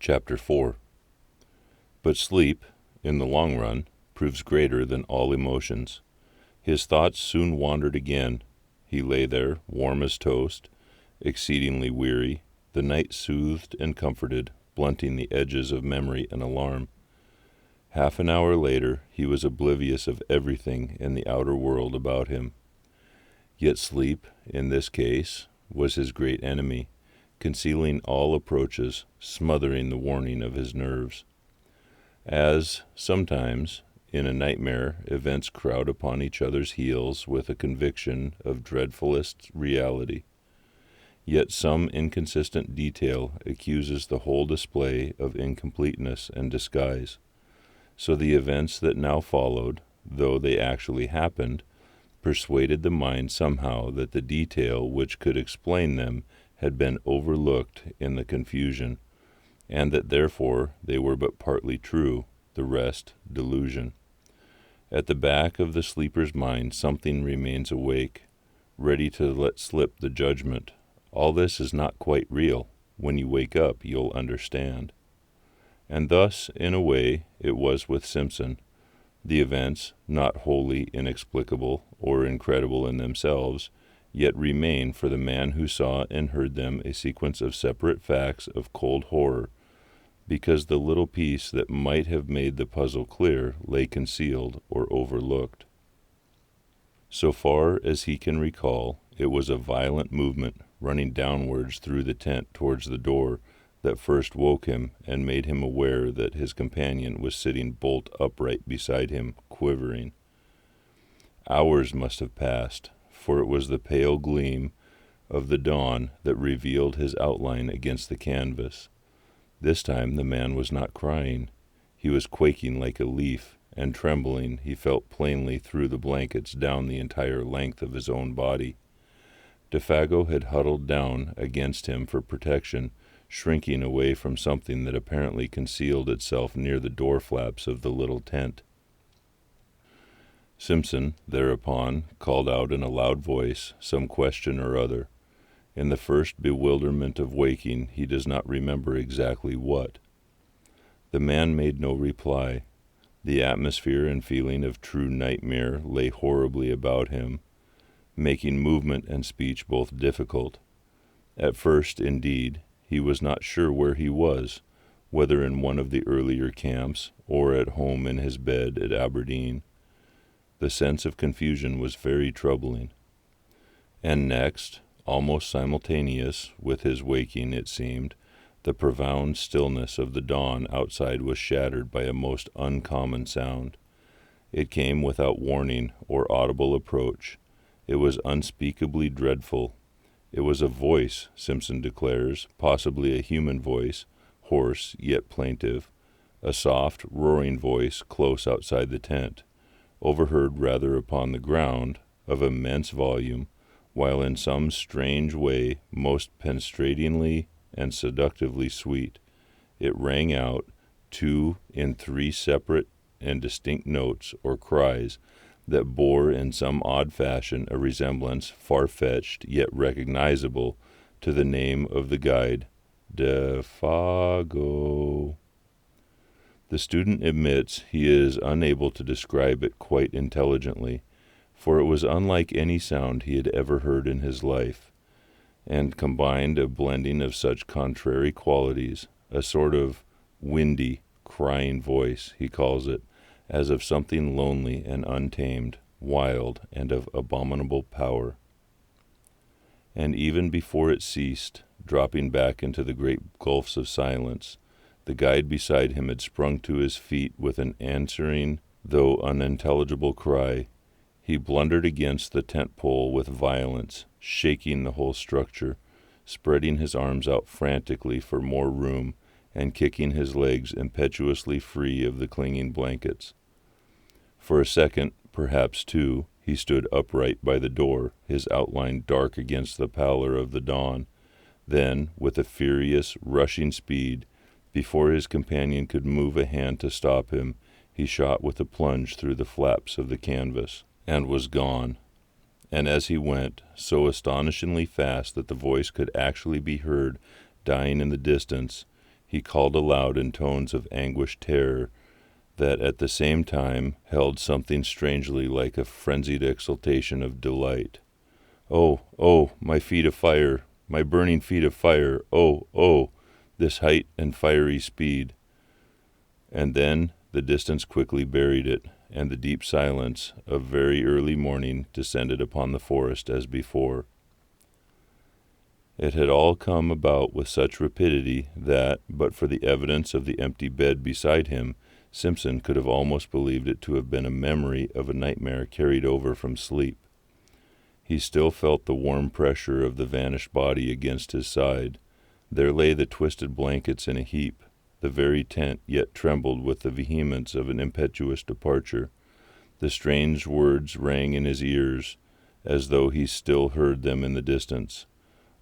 Chapter 4. But sleep, in the long run, proves greater than all emotions. His thoughts soon wandered again. He lay there, warm as toast, exceedingly weary, the night soothed and comforted, blunting the edges of memory and alarm. Half an hour later, he was oblivious of everything in the outer world about him. Yet sleep, in this case, was his great enemy, concealing all approaches, smothering the warning of his nerves. As, sometimes, in a nightmare, events crowd upon each other's heels with a conviction of dreadfulest reality, yet some inconsistent detail accuses the whole display of incompleteness and disguise. So the events that now followed, though they actually happened, persuaded the mind somehow that the detail which could explain them had been overlooked in the confusion, and that therefore they were but partly true, the rest delusion. At the back of the sleeper's mind something remains awake, ready to let slip the judgment. All this is not quite real. When you wake up, you'll understand. And thus, in a way, it was with Simpson. The events, not wholly inexplicable or incredible in themselves, yet remain for the man who saw and heard them a sequence of separate facts of cold horror, because the little piece that might have made the puzzle clear lay concealed or overlooked. So far as he can recall, it was a violent movement running downwards through the tent towards the door that first woke him and made him aware that his companion was sitting bolt upright beside him, quivering. Hours must have passed, for it was the pale gleam of the dawn that revealed his outline against the canvas. This time the man was not crying. He was quaking like a leaf, and trembling he felt plainly through the blankets down the entire length of his own body. Defago had huddled down against him for protection, shrinking away from something that apparently concealed itself near the door flaps of the little tent. Simpson, thereupon, called out in a loud voice some question or other. In the first bewilderment of waking, he does not remember exactly what. The man made no reply. The atmosphere and feeling of true nightmare lay horribly about him, making movement and speech both difficult. At first, indeed, he was not sure where he was, whether in one of the earlier camps or at home in his bed at Aberdeen. The sense of confusion was very troubling. And next, almost simultaneous with his waking, it seemed, the profound stillness of the dawn outside was shattered by a most uncommon sound. It came without warning or audible approach. It was unspeakably dreadful. It was a voice, Simpson declares, possibly a human voice, hoarse yet plaintive, a soft, roaring voice close outside the tent, overheard rather upon the ground, of immense volume, while in some strange way most penetratingly and seductively sweet, it rang out, in 3 separate and distinct notes or cries that bore in some odd fashion a resemblance far-fetched yet recognizable to the name of the guide, Defago. The student admits he is unable to describe it quite intelligently, for it was unlike any sound he had ever heard in his life, and combined a blending of such contrary qualities, a sort of windy, crying voice, he calls it, as of something lonely and untamed, wild, and of abominable power. And even before it ceased, dropping back into the great gulfs of silence, the guide beside him had sprung to his feet with an answering, though unintelligible cry. He blundered against the tent pole with violence, shaking the whole structure, spreading his arms out frantically for more room, and kicking his legs impetuously free of the clinging blankets. For a second, perhaps 2, he stood upright by the door, his outline dark against the pallor of the dawn. Then, with a furious, rushing speed, before his companion could move a hand to stop him, he shot with a plunge through the flaps of the canvas, and was gone. And as he went, so astonishingly fast that the voice could actually be heard dying in the distance, he called aloud in tones of anguished terror that at the same time held something strangely like a frenzied exultation of delight. "Oh, oh, my feet of fire, my burning feet of fire, oh, oh, this height and fiery speed." And then the distance quickly buried it, and the deep silence of very early morning descended upon the forest as before. It had all come about with such rapidity that, but for the evidence of the empty bed beside him, Simpson could have almost believed it to have been a memory of a nightmare carried over from sleep. He still felt the warm pressure of the vanished body against his side. There lay the twisted blankets in a heap. The very tent yet trembled with the vehemence of an impetuous departure. The strange words rang in his ears, as though he still heard them in the distance,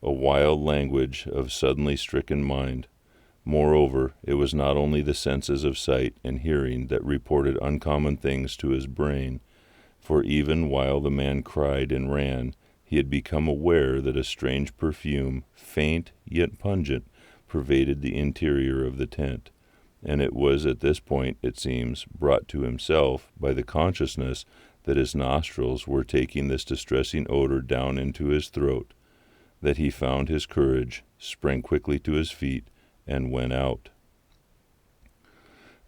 a wild language of suddenly stricken mind. Moreover, it was not only the senses of sight and hearing that reported uncommon things to his brain, for even while the man cried and ran, he had become aware that a strange perfume, faint yet pungent, pervaded the interior of the tent, and it was at this point, it seems, brought to himself by the consciousness that his nostrils were taking this distressing odor down into his throat, that he found his courage, sprang quickly to his feet, and went out.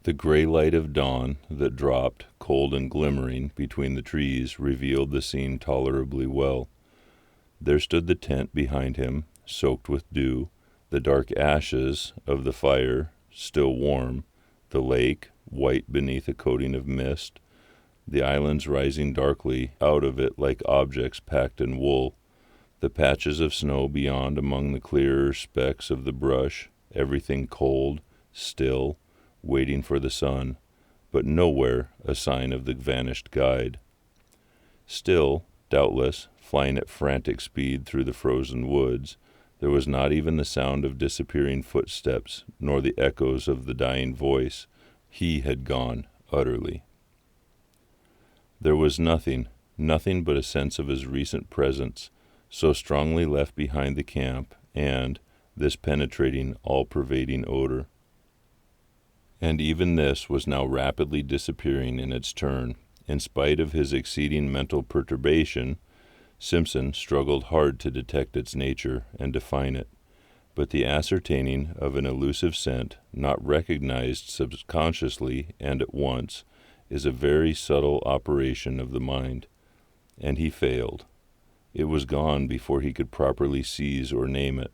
The gray light of dawn that dropped, cold and glimmering, between the trees revealed the scene tolerably well. There stood the tent behind him, soaked with dew, the dark ashes of the fire still warm, the lake white beneath a coating of mist, the islands rising darkly out of it like objects packed in wool, the patches of snow beyond among the clearer specks of the brush, everything cold, still, waiting for the sun, but nowhere a sign of the vanished guide. Still, doubtless, flying at frantic speed through the frozen woods, there was not even the sound of disappearing footsteps, nor the echoes of the dying voice. He had gone utterly. There was nothing but a sense of his recent presence, so strongly left behind the camp, and this penetrating, all-pervading odor. And even this was now rapidly disappearing in its turn. In spite of his exceeding mental perturbation, Simpson struggled hard to detect its nature and define it, but the ascertaining of an elusive scent, not recognized subconsciously and at once, is a very subtle operation of the mind, and he failed. It was gone before he could properly seize or name it.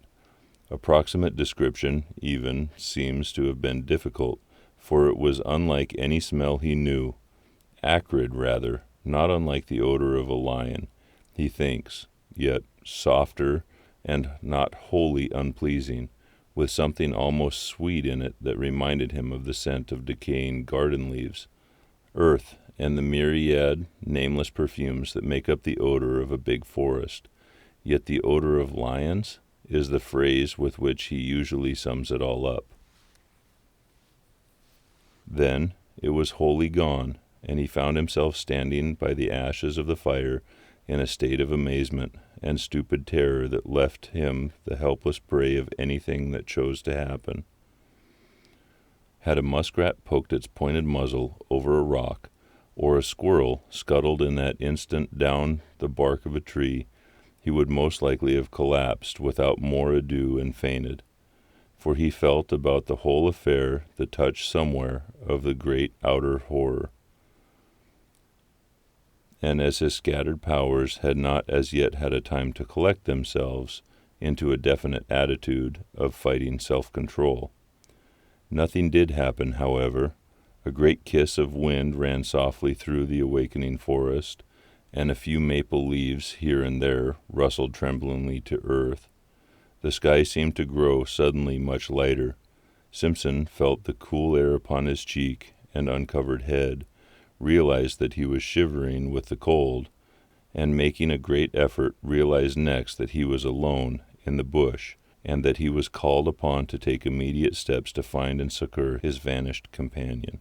Approximate description, even, seems to have been difficult, for it was unlike any smell he knew, acrid rather, not unlike the odor of a lion, he thinks, yet softer and not wholly unpleasing, with something almost sweet in it that reminded him of the scent of decaying garden leaves, earth, and the myriad nameless perfumes that make up the odor of a big forest. Yet the odor of lions is the phrase with which he usually sums it all up. Then it was wholly gone, and he found himself standing by the ashes of the fire in a state of amazement and stupid terror that left him the helpless prey of anything that chose to happen. Had a muskrat poked its pointed muzzle over a rock, or a squirrel scuttled in that instant down the bark of a tree, he would most likely have collapsed without more ado and fainted, for he felt about the whole affair the touch somewhere of the great outer horror. And as his scattered powers had not as yet had a time to collect themselves into a definite attitude of fighting self-control. Nothing did happen, however. A great kiss of wind ran softly through the awakening forest, and a few maple leaves here and there rustled tremblingly to earth. The sky seemed to grow suddenly much lighter. Simpson felt the cool air upon his cheek and uncovered head, realized that he was shivering with the cold, and making a great effort, realized next that he was alone in the bush, and that he was called upon to take immediate steps to find and succor his vanished companion.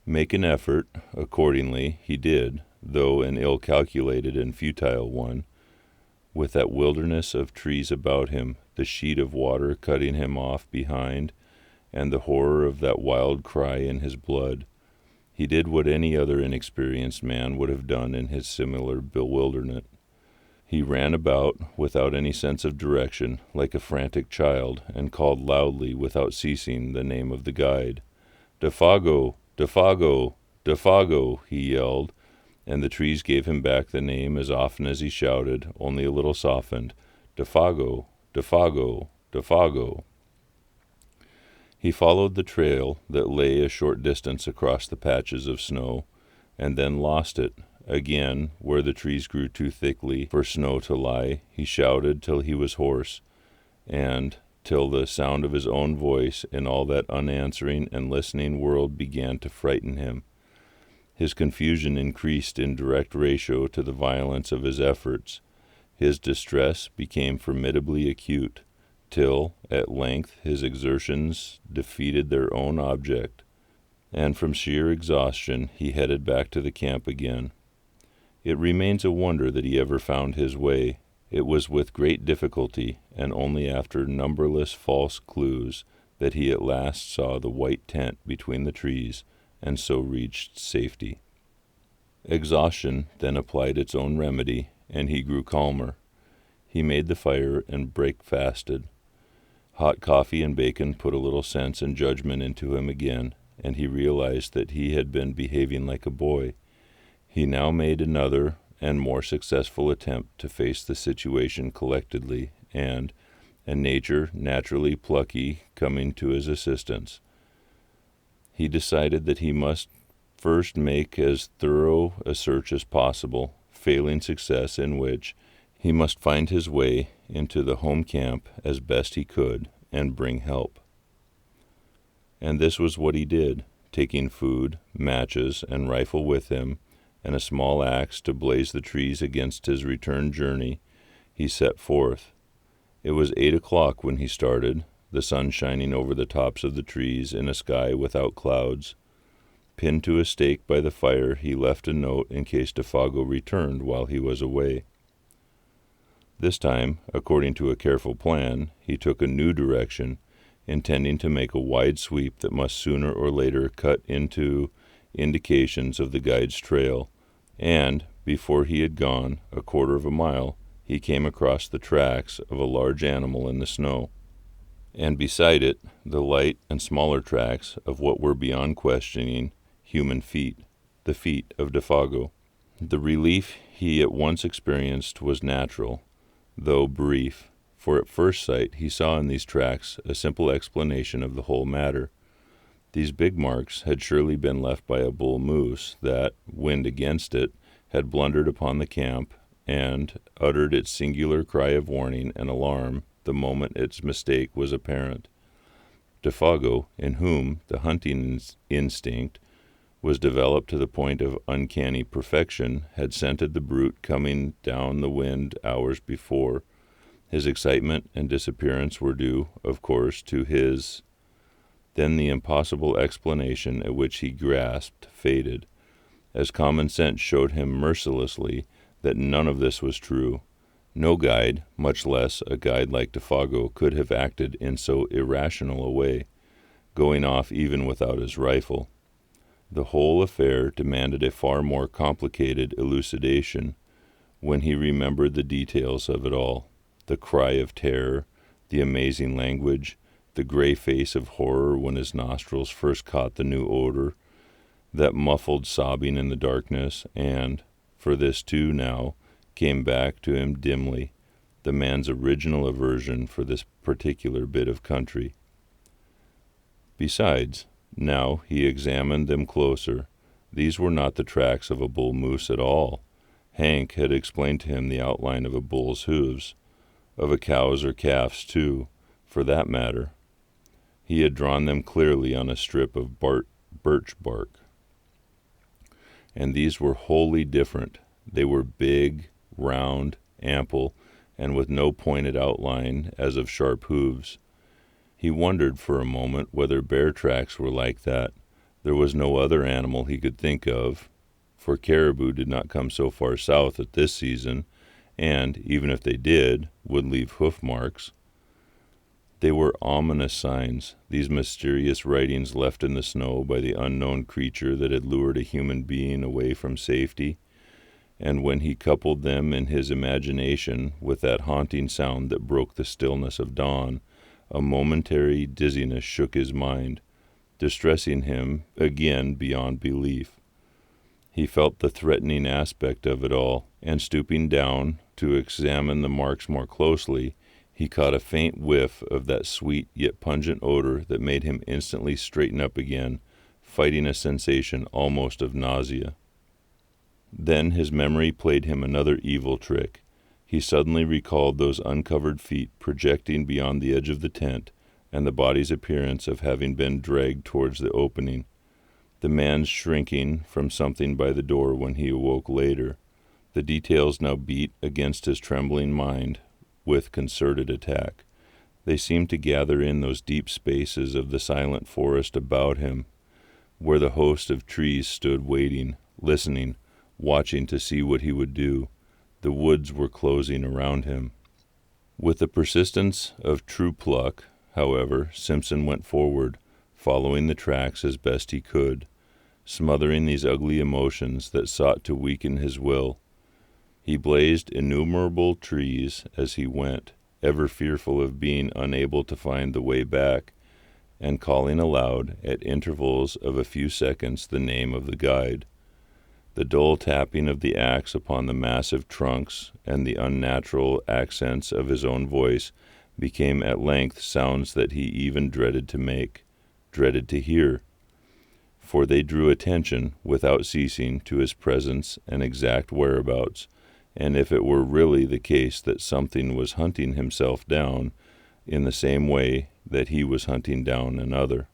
Make an effort, accordingly, he did, though an ill-calculated and futile one. With that wilderness of trees about him, the sheet of water cutting him off behind, and the horror of that wild cry in his blood. He did what any other inexperienced man would have done in his similar bewilderment. He ran about without any sense of direction, like a frantic child, and called loudly, without ceasing, the name of the guide. "Defago! Defago! Defago!" he yelled, and the trees gave him back the name as often as he shouted, only a little softened. "Defago! Defago! Defago!" He followed the trail that lay a short distance across the patches of snow, and then lost it. Again, where the trees grew too thickly for snow to lie, he shouted till he was hoarse, and till the sound of his own voice in all that unanswering and listening world began to frighten him. His confusion increased in direct ratio to the violence of his efforts. His distress became formidably acute, till, at length, his exertions defeated their own object, and from sheer exhaustion he headed back to the camp again. It remains a wonder that he ever found his way. It was with great difficulty, and only after numberless false clues, that he at last saw the white tent between the trees, and so reached safety. Exhaustion then applied its own remedy, and he grew calmer. He made the fire and breakfasted. Hot coffee and bacon put a little sense and judgment into him again, and he realized that he had been behaving like a boy. He now made another and more successful attempt to face the situation collectedly, and nature, naturally plucky, coming to his assistance, he decided that he must first make as thorough a search as possible, failing success in which, he must find his way into the home camp as best he could and bring help. And this was what he did, taking food, matches, and rifle with him, and a small axe to blaze the trees against his return journey. He set forth. It was 8 o'clock when he started, the sun shining over the tops of the trees in a sky without clouds. Pinned to a stake by the fire, he left a note in case Defago returned while he was away. This time, according to a careful plan, he took a new direction, intending to make a wide sweep that must sooner or later cut into indications of the guide's trail, and, before he had gone a quarter of a mile, he came across the tracks of a large animal in the snow, and beside it the light and smaller tracks of what were beyond questioning human feet, the feet of Defago. The relief he at once experienced was natural, though brief, for at first sight he saw in these tracks a simple explanation of the whole matter. These big marks had surely been left by a bull moose that, wind against it, had blundered upon the camp, and uttered its singular cry of warning and alarm the moment its mistake was apparent. Defago, in whom the hunting instinct was developed to the point of uncanny perfection, had scented the brute coming down the wind hours before. His excitement and disappearance were due, of course, to his. Then the impossible explanation at which he grasped faded, as common sense showed him mercilessly that none of this was true. No guide, much less a guide like Defago, could have acted in so irrational a way, going off even without his rifle. The whole affair demanded a far more complicated elucidation when he remembered the details of it all, the cry of terror, the amazing language, the gray face of horror when his nostrils first caught the new odor, that muffled sobbing in the darkness, and, for this too now, came back to him dimly, the man's original aversion for this particular bit of country. Besides, now he examined them closer. These were not the tracks of a bull moose at all. Hank had explained to him the outline of a bull's hooves, of a cow's or calf's too, for that matter. He had drawn them clearly on a strip of birch bark. And these were wholly different. They were big, round, ample, and with no pointed outline as of sharp hooves. He wondered for a moment whether bear tracks were like that. There was no other animal he could think of, for caribou did not come so far south at this season, and, even if they did, would leave hoof marks. They were ominous signs, these mysterious writings left in the snow by the unknown creature that had lured a human being away from safety, and when he coupled them in his imagination with that haunting sound that broke the stillness of dawn, a momentary dizziness shook his mind, distressing him again beyond belief. He felt the threatening aspect of it all, and stooping down to examine the marks more closely, he caught a faint whiff of that sweet yet pungent odor that made him instantly straighten up again, fighting a sensation almost of nausea. Then his memory played him another evil trick. He suddenly recalled those uncovered feet projecting beyond the edge of the tent, and the body's appearance of having been dragged towards the opening. The man's shrinking from something by the door when he awoke later. The details now beat against his trembling mind with concerted attack. They seemed to gather in those deep spaces of the silent forest about him, where the host of trees stood waiting, listening, watching to see what he would do. The woods were closing around him. With the persistence of true pluck, however, Simpson went forward, following the tracks as best he could, smothering these ugly emotions that sought to weaken his will. He blazed innumerable trees as he went, ever fearful of being unable to find the way back, and calling aloud at intervals of a few seconds the name of the guide. The dull tapping of the axe upon the massive trunks and the unnatural accents of his own voice became at length sounds that he even dreaded to make, dreaded to hear, for they drew attention without ceasing to his presence and exact whereabouts, and if it were really the case that something was hunting himself down in the same way that he was hunting down another.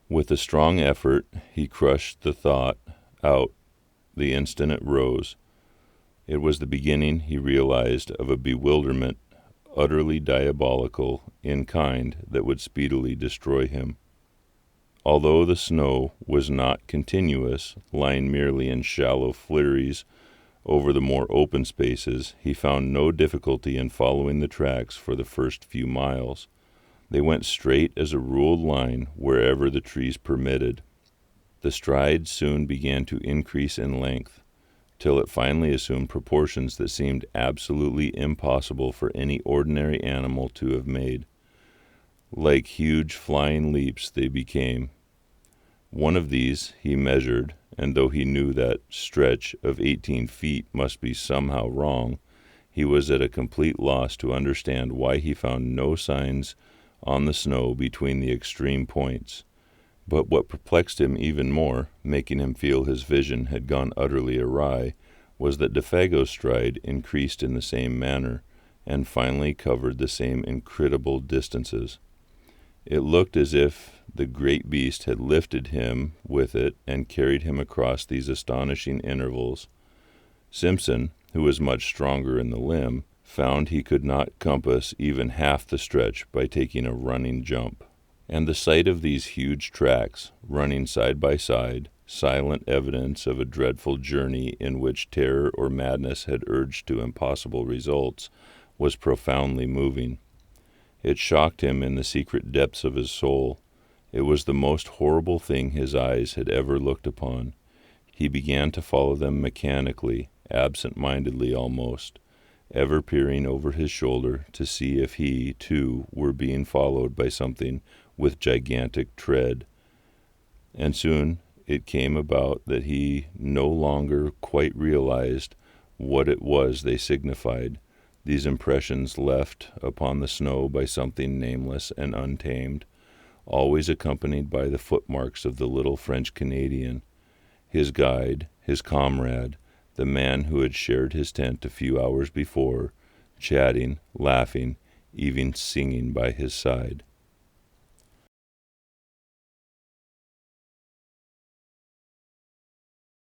With a strong effort he crushed the thought out the instant it rose. It was the beginning, he realized, of a bewilderment utterly diabolical in kind that would speedily destroy him. Although the snow was not continuous, lying merely in shallow flurries over the more open spaces, he found no difficulty in following the tracks for the first few miles. They went straight as a ruled line wherever the trees permitted. The stride soon began to increase in length, till it finally assumed proportions that seemed absolutely impossible for any ordinary animal to have made. Like huge flying leaps they became. One of these he measured, and though he knew that stretch of 18 feet must be somehow wrong, he was at a complete loss to understand why he found no signs on the snow between the extreme points. But what perplexed him even more, making him feel his vision had gone utterly awry, was that Defago's stride increased in the same manner, and finally covered the same incredible distances. It looked as if the great beast had lifted him with it and carried him across these astonishing intervals. Simpson, who was much stronger in the limb, found he could not compass even half the stretch by taking a running jump. And the sight of these huge tracks, running side by side, silent evidence of a dreadful journey in which terror or madness had urged to impossible results, was profoundly moving. It shocked him in the secret depths of his soul. It was the most horrible thing his eyes had ever looked upon. He began to follow them mechanically, absent-mindedly almost, ever peering over his shoulder to see if he, too, were being followed by something with gigantic tread. And soon it came about that he no longer quite realized what it was they signified, these impressions left upon the snow by something nameless and untamed, always accompanied by the footmarks of the little French Canadian, his guide, his comrade, the man who had shared his tent a few hours before, chatting, laughing, even singing by his side.